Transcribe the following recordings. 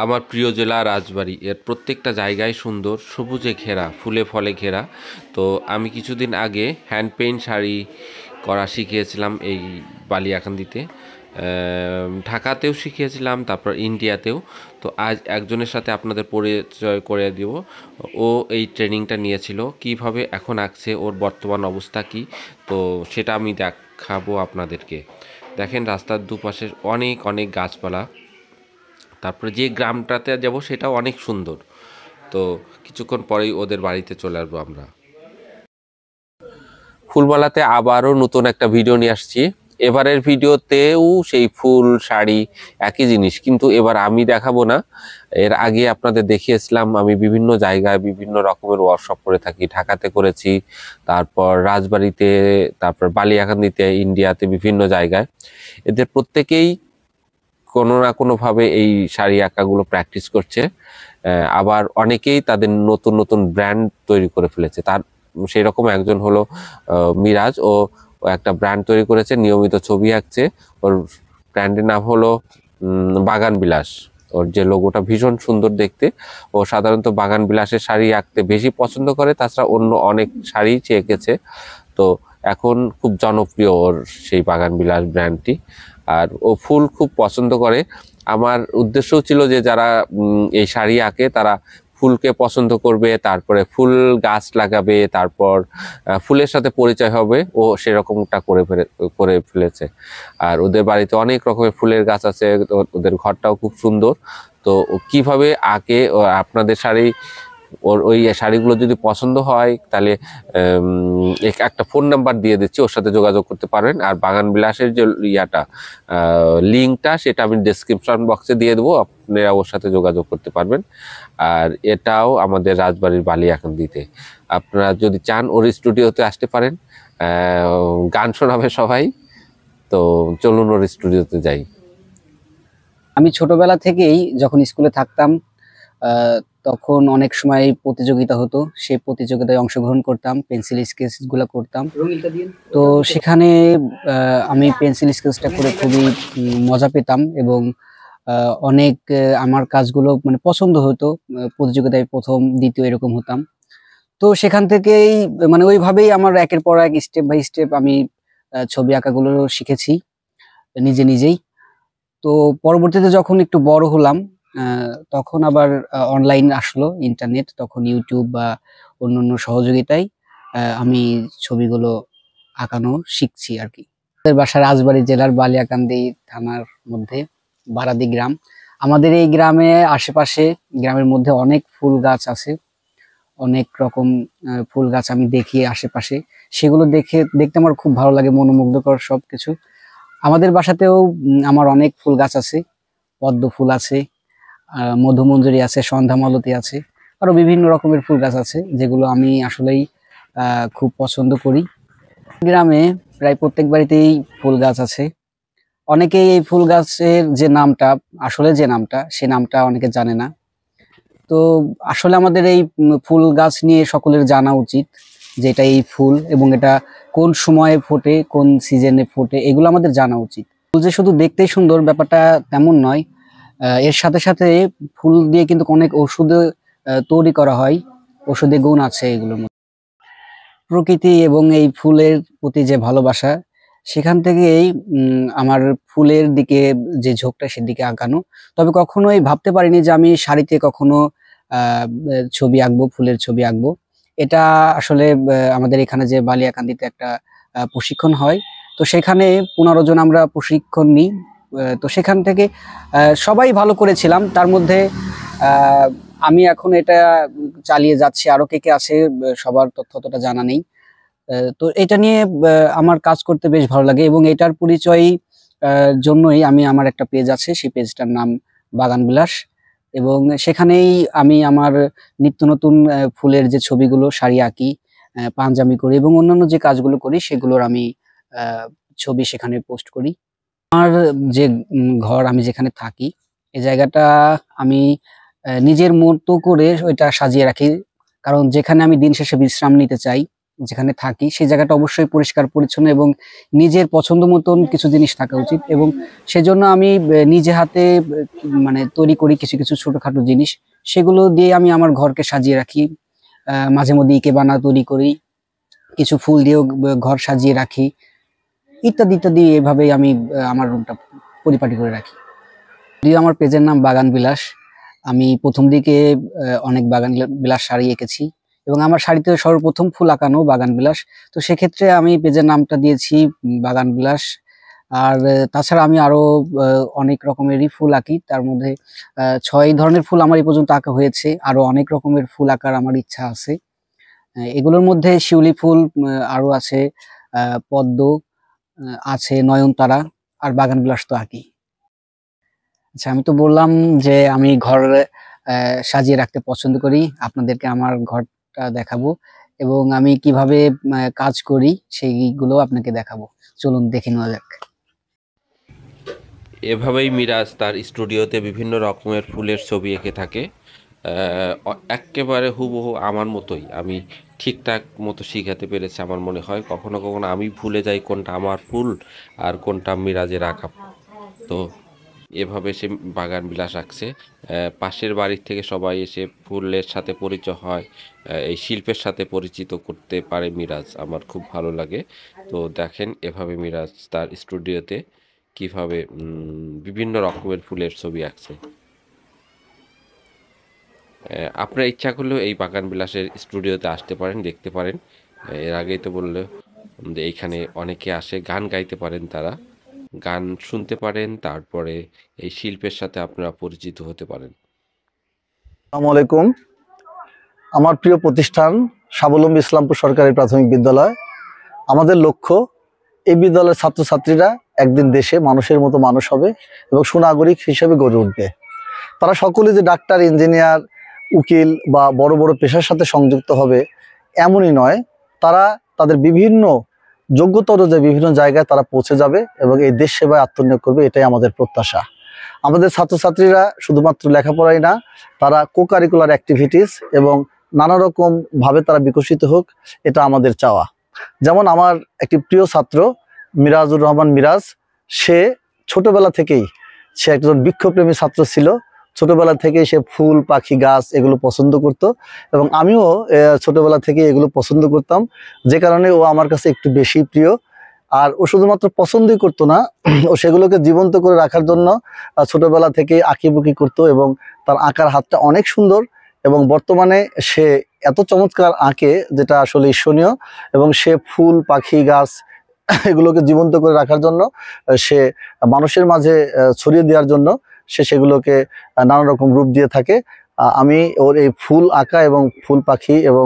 আমার প্রিয় জেলা রাজবাড়ী। এর প্রত্যেকটা জায়গায় সুন্দর, সবুজে ঘেরা, ফুলে ফলে ঘেরা। তো আমি কিছুদিন আগে হ্যান্ড পেইন্ট শাড়ি করা শিখিয়েছিলাম এই বালিয়াকান্দিতে। ঢাকাতেও শিখিয়েছিলাম, তারপর ইন্ডিয়াতেও। তো আজ একজনের সাথে আপনাদের পরিচয় করে দিব। ও এই ট্রেনিংটা নিয়েছিল, কিভাবে এখন আঁকছে, ওর বর্তমান অবস্থা কি, তো সেটা আমি দেখাবো আপনাদেরকে। দেখেন রাস্তার দুপাশে অনেক অনেক গাছপালা। তারপরে যে গ্রামটাতে যাব সেটাও অনেক সুন্দর। তো কিছুক্ষণ পরেই ওদের বাড়িতে চলে আসবো আমরা। ফুলমালাতে আবারও নতুন একটা ভিডিও নিয়ে আসছি। এবারের ভিডিওতেও সেই ফুল শাড়ি একই জিনিস, কিন্তু এবার আমি দেখাবো না। এর আগে আপনাদের দেখিয়েছিলাম আমি বিভিন্ন জায়গায় বিভিন্ন রকমের ওয়ার্কশপ করে থাকি। ঢাকাতে করেছি, তারপর রাজবাড়িতে, তারপর বালিয়াকান্দিতে, ইন্ডিয়াতে, বিভিন্ন জায়গায়। এদের প্রত্যেকেই কোনো না কোনোভাবে এই শাড়ি আঁকাগুলো প্র্যাকটিস করছে। আবার অনেকেই তাদের নতুন নতুন ব্র্যান্ড তৈরি করে ফেলেছে। তার সেই রকম একজন হলো মিরাজ। ও একটা ব্র্যান্ড তৈরি করেছে, নিয়মিত ছবি আঁকছে। ওর ব্র্যান্ডের নাম হলো বাগান বিলাস। ওর যে লোগোটা ভীষণ সুন্দর দেখতে। ও সাধারণত বাগান বিলাসের শাড়ি আঁকতে বেশি পছন্দ করে, তাছাড়া অন্য অনেক শাড়ি এঁকেছে। তো এখন খুব জনপ্রিয় ওর সেই বাগান বিলাস ব্র্যান্ডটি। আর ও ফুল খুব পছন্দ করে। আমার উদ্দেশ্যও ছিল যে যারা এই শাড়ি আঁকে তারা ফুলকে পছন্দ করবে, তারপরে ফুল গাছ লাগাবে, তারপর ফুলের সাথে পরিচয় হবে। ও সেরকমটা করে ফেলেছে। আর ওদের বাড়িতে অনেক রকমের ফুলের গাছ আছে, ওদের ঘরটাও খুব সুন্দর। তো কিভাবে আঁকে, আপনাদের শাড়ি, ওর ওই শাড়িগুলো যদি পছন্দ হয় তাহলে একটা ফোন নাম্বার দিয়ে দিচ্ছি, ওর সাথে যোগাযোগ করতে পারবেন। আর বাগান বিলাসের যে লিঙ্কটা সেটা আমি ডেসক্রিপশন বক্সে দিয়ে দেবো, আপনারা ওর সাথে যোগাযোগ করতে পারবেন। আর এটাও আমাদের রাজবাড়ির বালিয়াকান্দিতে। আপনারা যদি চান ওর স্টুডিওতে আসতে পারেন, গান শোনাবে সবাই। তো চলুন ওর স্টুডিওতে যাই। আমি ছোটবেলা থেকেই যখন স্কুলে থাকতাম তখন অনেক সময় প্রতিযোগিতা হতো, সেই প্রতিযোগিতায় অংশগ্রহণ করতাম, পেন্সিল স্কেচ গুলো করতাম। তো সেখানে আমি পেন্সিল স্কেচটা করে খুবই মজা পেতাম এবং অনেক আমার কাজগুলো মানে পছন্দ হতো। প্রতিযোগিতায় প্রথম দ্বিতীয় এরকম হতাম। তো সেখান থেকেই মানে ওইভাবেই আমার একের পর এক স্টেপ বাই স্টেপ আমি ছবি আঁকাগুলো শিখেছি নিজে নিজেই। তো পরবর্তীতে যখন একটু বড় হলাম তখন আবার অনলাইন আসলো, ইন্টারনেট, তখন ইউটিউব বা অন্যান্য সহযোগিতায় আমি ছবিগুলো আঁকানো শিখছি আর কি। আমাদের বাসা রাজবাড়ী জেলার বালিয়াকান্দি থানার মধ্যে বারাদি গ্রাম। আমাদের এই গ্রামে আশেপাশে গ্রামের মধ্যে অনেক ফুল গাছ আছে, অনেক রকম ফুল গাছ আমি দেখি আশেপাশে। সেগুলো দেখতে আমার খুব ভালো লাগে, মনোমুগ্ধকর সবকিছু। আমাদের বাসাতেও আমার অনেক ফুল গাছ আছে, পদ্ম ফুল আছে, মধুমঞ্জরি আছে, সন্ধ্যা মালতী আছে, আরো বিভিন্ন রকমের ফুল গাছ আছে যেগুলো আমি আসলেই খুব পছন্দ করি। গ্রামে প্রায় প্রত্যেক বাড়িতেই ফুল গাছ আছে। অনেকেই এই ফুল গাছের যে নামটা, আসলে যে নামটা, সে নামটা অনেকে জানে না। তো আসলে আমাদের এই ফুল গাছ নিয়ে সকলের জানা উচিত যে এটা এই ফুল এবং এটা কোন সময়ে ফোটে, কোন সিজনে ফোটে, এগুলো আমাদের জানা উচিত। ফুল যে শুধু দেখতেই সুন্দর ব্যাপারটা তেমন নয়, এর সাথে সাথে ফুল দিয়ে কিন্তু অনেক ওষুধ তৈরি করা হয়, ওষুধি গুণ আছে এগুলোর মধ্যে। প্রকৃতি এবং এই ফুলের প্রতি যে ভালোবাসা, সেখান থেকেই আমার ফুলের দিকে যে ঝোঁকটা সেদিকে আগানো। তবে কখনোই ভাবতে পারিনি যে আমি শাড়িতে কখনো ছবি আঁকবো, ফুলের ছবি আঁকবো। এটা আসলে আমাদের এখানে যে বালিয়াকান্দিতে একটা প্রশিক্ষণ হয়, তো সেখানে 15 জন আমরা প্রশিক্ষণ নিই। তো সেখান থেকে সবাই ভালো করেছিলাম, তার মধ্যে আমি এখন এটা চালিয়ে যাচ্ছি। আরো কে কে আছে সবার তথ্য অতটা জানা নেই। তো এটা নিয়ে আমার কাজ করতে বেশ ভালো লাগে এবং এটার পরিচয় জন্যই আমি আমার একটা পেজ আছে, সেই পেজটার নাম বাগান বিলাস। এবং সেখানেই আমি আমার নিত্য নতুন ফুলের যে ছবিগুলো, শাড়ি আঁকি, পাঞ্জাবি করি এবং অন্যান্য যে কাজগুলো করি সেগুলোর আমি ছবি সেখানে পোস্ট করি। আমার যে ঘর, আমি যেখানে থাকি, এই জায়গাটা আমি নিজের মতো করে ওইটা সাজিয়ে রাখি, কারণ যেখানে আমি দিন শেষে বিশ্রাম নিতে চাই, যেখানে থাকি সেই জায়গাটা অবশ্যই পরিষ্কার পরিচ্ছন্ন এবং নিজের পছন্দ মতন কিছু জিনিস থাকা উচিত, এবং সেজন্য আমি নিজে হাতে মানে তৈরি করি কিছু কিছু ছোটখাটো জিনিস, সেগুলো দিয়ে আমি আমার ঘরকে সাজিয়ে রাখি। মাঝে মধ্যে ইকেবানা তৈরি করি, কিছু ফুল দিয়েও ঘর সাজিয়ে রাখি, ইত্যাদি ইত্যাদি। এভাবেই আমি আমার রুমটা পরিপাটি করে রাখি। যদিও আমার পেজের নাম বাগান বিলাস, আমি প্রথম দিকে অনেক বাগান বিলাস শাড়ি এঁকেছি এবং আমার শাড়িতে সর্বপ্রথম ফুল আঁকানো বাগান বিলাস। তো সেক্ষেত্রে আমি পেজের নামটা দিয়েছি বাগান বিলাস। আর তাছাড়া আমি আরো অনেক রকমেরই ফুল আঁকি, তার মধ্যে 6 ধরনের ফুল আমার এই পর্যন্ত আঁকা হয়েছে, আরো অনেক রকমের ফুল আঁকার আমার ইচ্ছা আছে। এগুলোর মধ্যে শিউলি ফুল আরো আছে, পদ্ম আছে, নয়নতারা, আর বাগান বিলাস তো আঁকি। আচ্ছা, আমি তো বললাম যে আমি ঘর সাজিয়ে রাখতে পছন্দ করি, আপনাদেরকে আমার ঘরটা দেখাবো এবং আমি কিভাবে কাজ করি সেইগুলো আপনাকে দেখাবো। চলুন দেখে নেওয়া যাক। এভাবেই মিরাজ তার স্টুডিওতে বিভিন্ন রকমের ফুলের ছবি এঁকে থাকে। একেবারে হুবহু আমার মতোই, আমি ঠিকঠাক মতো শিখাতে পেরেছি আমার মনে হয়। কখনো কখনো আমি ভুলে যাই কোনটা আমার ফুল আর কোনটা মিরাজের আঁকা। তো এভাবে সে বাগান বিলাস আঁকছে। পাশের বাড়ির থেকে সবাই এসে ফুলের সাথে পরিচয় হয়, এই শিল্পের সাথে পরিচিত করতে পারে মিরাজ, আমার খুব ভালো লাগে। তো দেখেন এভাবে মিরাজ তার স্টুডিওতে কিভাবে বিভিন্ন রকমের ফুলের ছবি আঁকছে। আপনার ইচ্ছা করলেও এই বাগান বিলাসের স্টুডিওতে আসতে পারেন, দেখতে পারেন। এর আগেই তো বললো যে এইখানে অনেকে আসে, গান গাইতে পারেন, তারা গান শুনতে পারেন, তারপরে এই শিল্পের সাথে আপনারা পরিচিত হতে পারেন। আসসালামু আলাইকুম। আমার প্রিয় প্রতিষ্ঠান স্বাবলম্বী ইসলামপুর সরকারি প্রাথমিক বিদ্যালয়। আমাদের লক্ষ্য এই বিদ্যালয়ের ছাত্রছাত্রীরা একদিন দেশে মানুষের মতো মানুষ হবে এবং সুনাগরিক হিসেবে গড়ে উঠবে। তারা সকলে যে ডাক্তার, ইঞ্জিনিয়ার, উকিল বা বড় বড় পেশার সাথে সংযুক্ত হবে এমনই নয়, তারা তাদের বিভিন্ন যোগ্যতা অনুযায়ী বিভিন্ন জায়গায় তারা পৌঁছে যাবে এবং এই দেশ সেবায় আত্মনিয়োগ করবে, এটাই আমাদের প্রত্যাশা। আমাদের ছাত্রছাত্রীরা শুধুমাত্র লেখাপড়াই না, তারা কো কারিকুলার অ্যাক্টিভিটিস এবং নানা রকম ভাবে তারা বিকশিত হোক, এটা আমাদের চাওয়া। যেমন আমার একটি প্রিয় ছাত্র মিরাজুর রহমান মিরাজ, সে ছোটবেলা থেকেই সে একজন বৃক্ষপ্রেমী ছাত্র ছিল। ছোটবেলা থেকেই সে ফুল, পাখি, গাছ এগুলো পছন্দ করত এবং আমিও ছোটবেলা থেকে এগুলো পছন্দ করতাম, যে কারণে ও আমার কাছে একটু বেশি প্রিয়। আর ও শুধুমাত্র পছন্দই করতো না, ও সেগুলোকে জীবন্ত করে রাখার জন্য ছোটবেলা থেকে আঁকিবুকি করতো এবং তার আঁকার হাতটা অনেক সুন্দর এবং বর্তমানে সে এত চমৎকার আঁকে যেটা আসলে ঈর্ষণীয়। এবং সে ফুল, পাখি, গাছ এগুলোকে জীবন্ত করে রাখার জন্য, সে মানুষের মাঝে ছড়িয়ে দেওয়ার জন্য সে সেগুলোকে নানা রকম রূপ দিয়ে থাকে। আমি ওর এই ফুল আঁকা এবং ফুল, পাখি এবং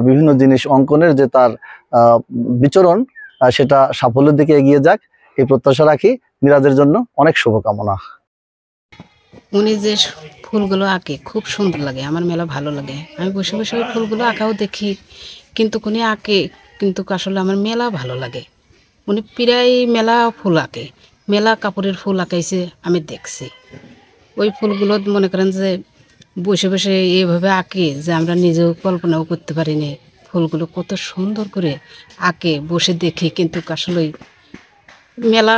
বিভিন্ন জিনিস অঙ্কনের যে তার বিচরণ, সেটা সাফল্যের দিকে এগিয়ে যাক এই প্রত্যাশা রাখি। মিরাজের জন্য অনেক শুভকামনা। উনি যে ফুলগুলো আঁকে খুব সুন্দর লাগে, আমার মেলা ভালো লাগে। আমি বসে বসে ওই ফুলগুলো আঁকাও দেখি, কিন্তু উনি আঁকে কিন্তু আসলে আমার মেলা ভালো লাগে। উনি প্রায় মেলা ফুল আঁকে, মেলা কাপড়ের ফুল আঁকাইছে আমি দেখছি। ওই ফুলগুলো মনে করেন যে বসে বসে এইভাবে আঁকে যে আমরা নিজেও কল্পনাও করতে পারিনি। ফুলগুলো কত সুন্দর করে আঁকে, বসে দেখি, কিন্তু আসলে মেলা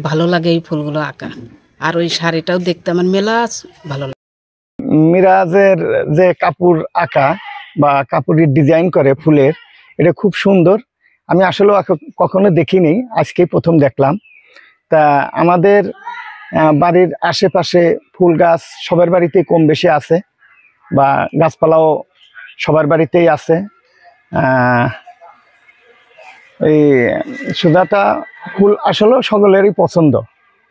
ভালো লাগে এই ফুলগুলো আঁকা। আর ওই শাড়িটাও দেখতে আমার মেলা ভালো লাগে। মিরাজের যে কাপড় আঁকা বা কাপড়ের ডিজাইন করে ফুলের, এটা খুব সুন্দর। আমি আসলে কখনো দেখিনি, আজকেই প্রথম দেখলাম। তা আমাদের বাড়ির আশেপাশে ফুল গাছ সবার বাড়িতেই কম বেশি আছে, বা গাছপালাও সবার বাড়িতেই আছে। এই সুধাটা ফুল আসলে সকলেরই পছন্দ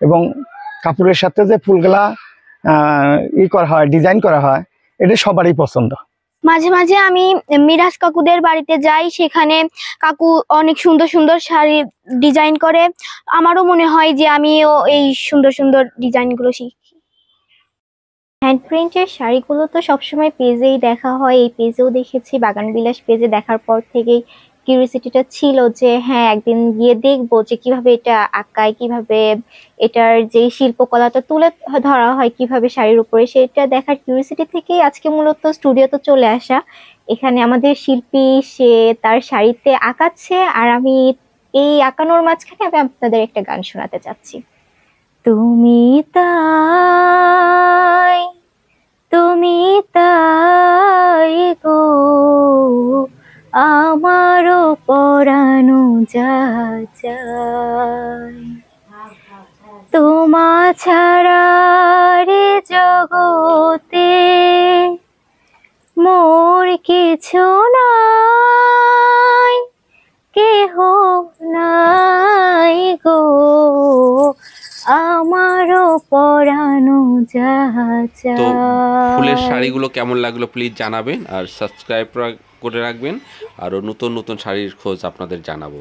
এবং কাপড়ের সাথে যে ফুলগুলা করা হয়, ডিজাইন করা হয়, এটা সবারই পছন্দ। মাঝে মাঝে আমি মিরাজ কাকুদের বাড়িতে যাই, সেখানে কাকু অনেক সুন্দর সুন্দর শাড়ি ডিজাইন করে। আমারও মনে হয় যে আমিও এই সুন্দর সুন্দর ডিজাইনগুলো শিখি। হ্যান্ড প্রিন্টের শাড়িগুলো তো সবসময় পেজেই দেখা হয়, এই পেজেও দেখেছি, বাগান বিলাস পেজে দেখার পর থেকেই কিউরিওসিটিটা ছিল যে হ্যাঁ একদিন গিয়ে দেখবো যে কিভাবে এটা আঁকায়, কিভাবে এটার যে শিল্পকলাটা তুলে ধরা হয় কিভাবে শাড়ির উপরে, সেটা দেখার কিউরিওসিটি থেকেই আজকে মূলত স্টুডিওতে চলে আসা। এখানে আমাদের শিল্পী সে তার শাড়িতে আঁকাচ্ছে, আর আমি এই আঁকানোর মাঝখানে আমি আপনাদের একটা গান শোনাতে চাচ্ছি। তুমি তাই, তুমি তাই গো আমারও পরানো যায়, তোমা ছাড়া রে জগতে মোর কিছু নাই, কেহ নাই গো আমারও পরানো তো ফুলের যায়। শাড়িগুলো কেমন লাগলো প্লিজ জানাবেন, আর সাবস্ক্রাইব করে রাখবেন, আরও নতুন নতুন শাড়ির খোঁজ আপনাদের জানাবো।